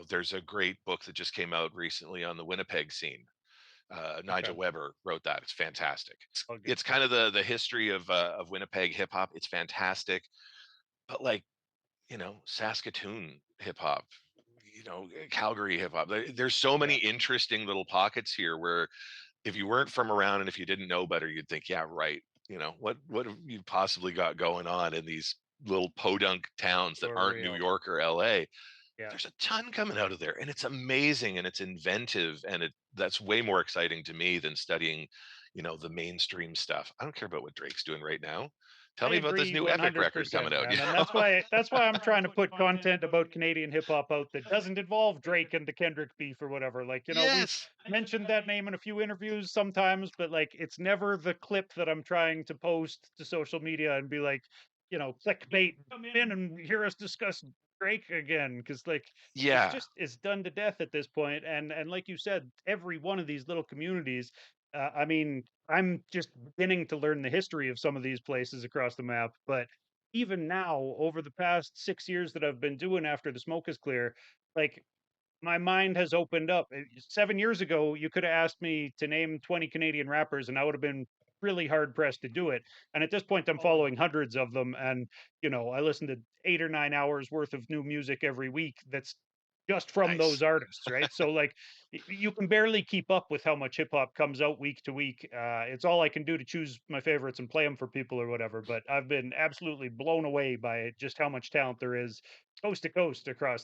there's a great book that just came out recently on the Winnipeg scene. Okay. Nigel Weber wrote that. It's fantastic. All good It's stuff. kind of the history of Winnipeg hip hop. It's fantastic, but like Saskatoon hip hop, Calgary hip hop. There's so many Yeah. interesting little pockets here where if you weren't from around and if you didn't know better, you'd think, yeah, right. What have you possibly got going on in these little podunk towns that For aren't New real. York or LA? Yeah. There's a ton coming out of there, and it's amazing and it's inventive, and that's way more exciting to me than studying, the mainstream stuff. I don't care about what Drake's doing right now. Tell I me about this agree new Epic record 100%, coming out. man. And that's why I'm trying to put content about Canadian hip hop out that doesn't involve Drake and the Kendrick beef or whatever. Like, we've Yes. mentioned that name in a few interviews sometimes, but like it's never the clip that I'm trying to post to social media and be like, clickbait, come in and hear us discuss Drake again. Cause like Yeah. it's done to death at this point. And like you said, every one of these little communities, I mean, I'm just beginning to learn the history of some of these places across the map, but even now, over the past 6 years that I've been doing After the Smoke is Clear, like, my mind has opened up. 7 years ago, you coulda asked me to name 20 Canadian rappers, and I would have been really hard pressed to do it, and at this point, I'm following hundreds of them, and, I listen to 8 or 9 hours worth of new music every week that's just from those Nice. artists, right? So, like, you can barely keep up with how much hip hop comes out week to week. It's all I can do to choose my favorites and play them for people or whatever. But I've been absolutely blown away by just how much talent there is coast to coast across